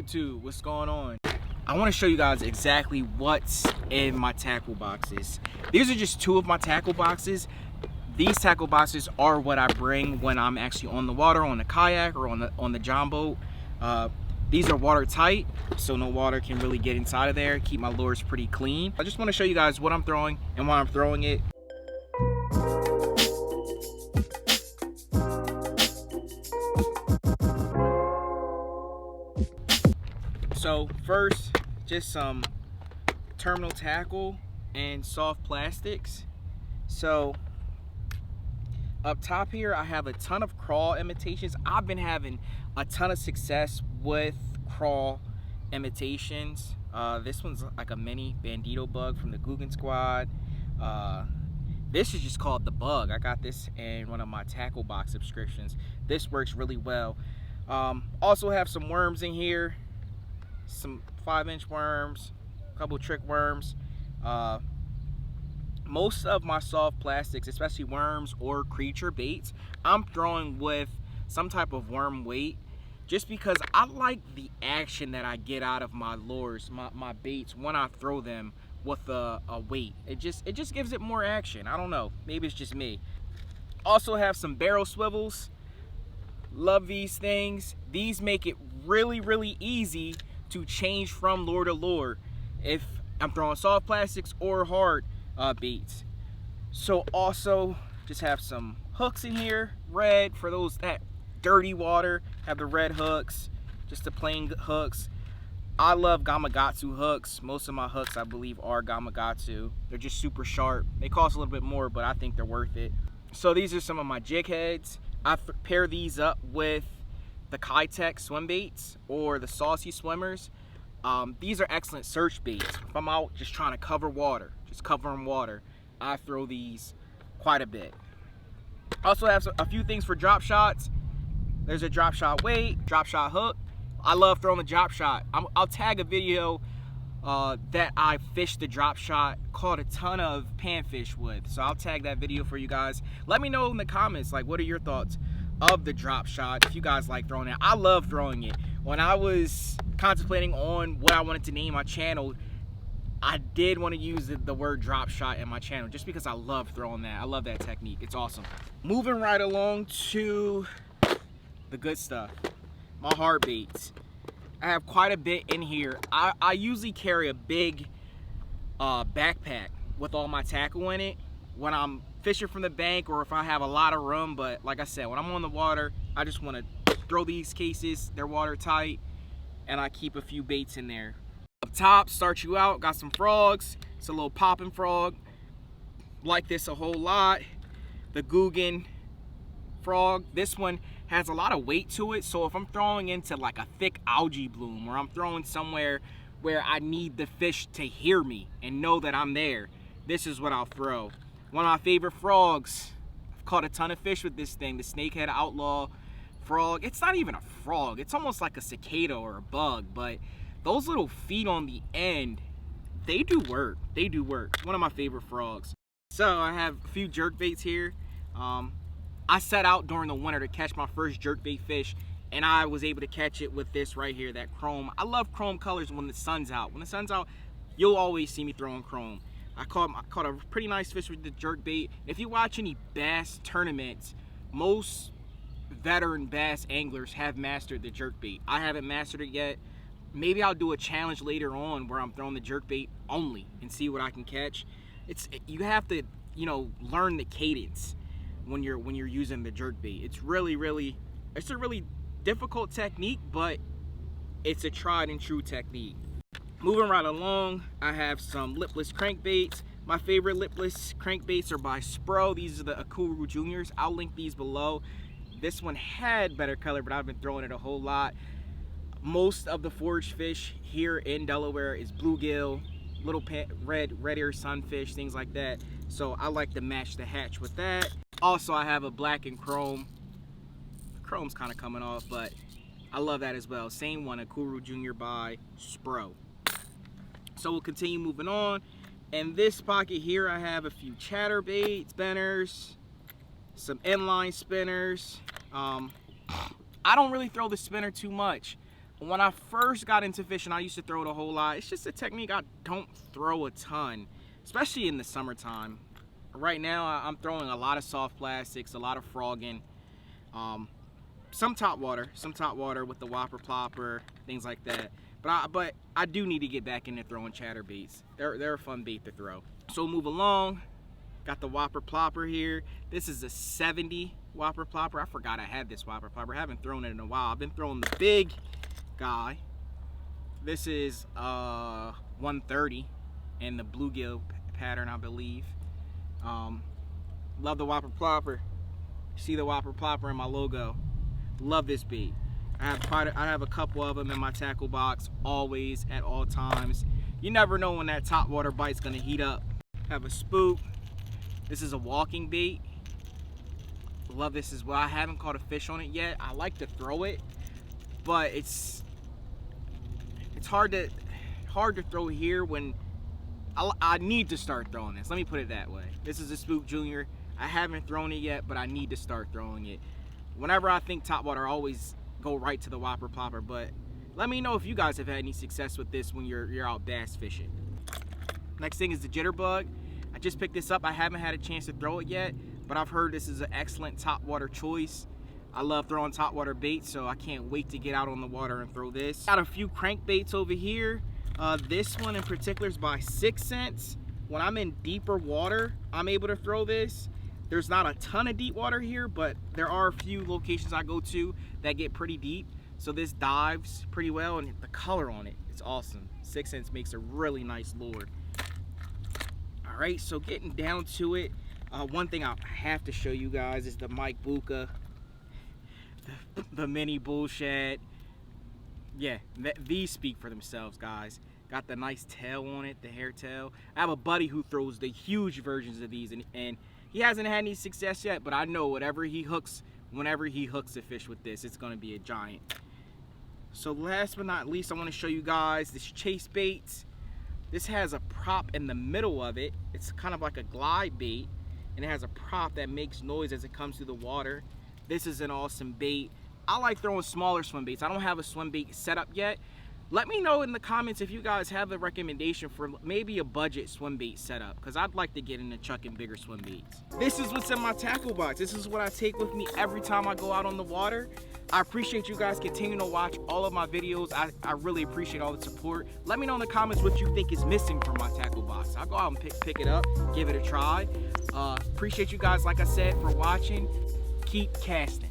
YouTube, what's going on? I want to show you guys exactly what's in my tackle boxes. These are just two of my tackle boxes. These tackle boxes are what I bring when I'm actually on the water, on the kayak, or on the john boat. These are watertight, so no water can really get inside of there. Keep my lures pretty clean. I just want to show you guys what I'm throwing and why I'm throwing it. So first, just some terminal tackle and soft plastics. So up top here, I have a ton of crawl imitations. I've been having a ton of success with crawl imitations. This one's like a mini bandito bug from the Guggen Squad. This is just called the bug. I got this in one of my tackle box subscriptions. This works really well. Also have some worms in here, some 5-inch worms, a couple trick worms. Most of my soft plastics, especially worms or creature baits, I'm throwing with some type of worm weight, just because I like the action that I get out of my lures, my baits, when I throw them with a weight. It just gives it more action. I don't know, maybe it's just me. Also have some barrel swivels. Love these things. These make it really easy to change from lure to lure if I'm throwing soft plastics or hard baits. So also just have some hooks in here, red, for those that dirty water. Have the red hooks, just the plain hooks. I love Gamakatsu hooks. Most of my hooks, I believe, are Gamakatsu. They're just super sharp. They cost a little bit more, but I think they're worth it. So these are some of my jig heads. I pair these up with the Kitech swim baits or the Saucy Swimmers. These are excellent search baits. If I'm out just trying to cover water, just covering water, I throw these quite a bit. Also have a few things for drop shots. There's a drop shot weight, drop shot hook. I love throwing the drop shot. I'll tag a video that I fished the drop shot, caught a ton of panfish with. So I'll tag that video for you guys. Let me know in the comments, like, what are your thoughts of the drop shot, if you guys like throwing it. I love throwing it. When I was contemplating on what I wanted to name my channel, I did want to use the word drop shot in my channel, just because I love throwing that. I love that technique. It's awesome. Moving right along to the good stuff, my hard baits. I have quite a bit in here. I usually carry a big backpack with all my tackle in it when I'm fishing from the bank, or if I have a lot of room. But like I said, when I'm on the water, I just want to throw these cases. They're watertight, and I keep a few baits in there. Up top, start you out, got some frogs. It's a little popping frog. Like this a whole lot. The Guggen frog. This one has a lot of weight to it, so if I'm throwing into like a thick algae bloom, or I'm throwing somewhere where I need the fish to hear me and know that I'm there, this is what I'll throw. One of my favorite frogs. I've caught a ton of fish with this thing, the snakehead outlaw frog. It's not even a frog, it's almost like a cicada or a bug, but those little feet on the end, they do work. They do work. One of my favorite frogs. So I have a few jerk baits here. I set out during the winter to catch my first jerkbait fish, and I was able to catch it with this right here, that chrome. I love chrome colors when the sun's out. When the sun's out, you'll always see me throwing chrome. I caught a pretty nice fish with the jerkbait. If you watch any bass tournaments, most veteran bass anglers have mastered the jerkbait. I haven't mastered it yet. Maybe I'll do a challenge later on where I'm throwing the jerkbait only and see what I can catch. You have to, learn the cadence when you're using the jerkbait. It's a really difficult technique, but it's a tried and true technique. Moving right along, I have some lipless crankbaits. My favorite lipless crankbaits are by Spro. These are the Akuru Juniors. I'll link these below. This one had better color, but I've been throwing it a whole lot. Most of the forage fish here in Delaware is bluegill, little red ear sunfish, things like that. So I like to match the hatch with that. Also, I have a black and chrome. Chrome's kind of coming off, but I love that as well. Same one, Akuru Junior by Spro. So we'll continue moving on. In this pocket here, I have a few chatterbait spinners, some inline spinners. I don't really throw the spinner too much. When I first got into fishing, I used to throw it a whole lot. It's just a technique I don't throw a ton, especially in the summertime. Right now, I'm throwing a lot of soft plastics, a lot of frogging, some top water with the whopper plopper, things like that. But I do need to get back into throwing chatterbaits. They're a fun bait to throw. So we'll move along. Got the whopper plopper here. This is a 70 whopper plopper. I forgot I had this whopper plopper. I haven't thrown it in a while. I've been throwing the big guy. This is 130 and the bluegill pattern, I believe. Love the whopper plopper. See the whopper plopper in my logo. Love this bait. I have a couple of them in my tackle box, always, at all times. You never know when that top water bite's gonna heat up. Have a spook. This is a walking bait. Love this as well. I haven't caught a fish on it yet. I like to throw it, but it's hard to throw here when I need to start throwing this. Let me put it that way. This is a Spook Junior. I haven't thrown it yet, but I need to start throwing it. Whenever I think top water, I always go right to the whopper plopper, but let me know if you guys have had any success with this when you're out bass fishing. Next thing is the jitterbug. I just picked this up. I haven't had a chance to throw it yet, but I've heard this is an excellent top water choice. I love throwing top water baits, so I can't wait to get out on the water and throw this. Got a few crankbaits over here. This one in particular is by 6 cents. When I'm in deeper water, I'm able to throw this. There's not a ton of deep water here, but there are a few locations I go to that get pretty deep. So this dives pretty well, and the color on it, it's awesome. 6 cents makes a really nice lure. All right, so getting down to it, one thing I have to show you guys is the Mike Buka, the mini bull shad. Yeah, these speak for themselves, guys. Got the nice tail on it, the hair tail. I have a buddy who throws the huge versions of these, and he hasn't had any success yet, but I know whenever he hooks a fish with this, it's gonna be a giant. So last but not least, I wanna show you guys this chase bait. This has a prop in the middle of it. It's kind of like a glide bait, and it has a prop that makes noise as it comes through the water. This is an awesome bait. I like throwing smaller swim baits. I don't have a swim bait set up yet. Let me know in the comments if you guys have a recommendation for maybe a budget swim bait setup, because I'd like to get into chucking bigger swim baits. This is what's in my tackle box. This is what I take with me every time I go out on the water. I appreciate you guys continuing to watch all of my videos. I really appreciate all the support. Let me know in the comments what you think is missing from my tackle box. I'll go out and pick it up, give it a try. Appreciate you guys, like I said, for watching. Keep casting.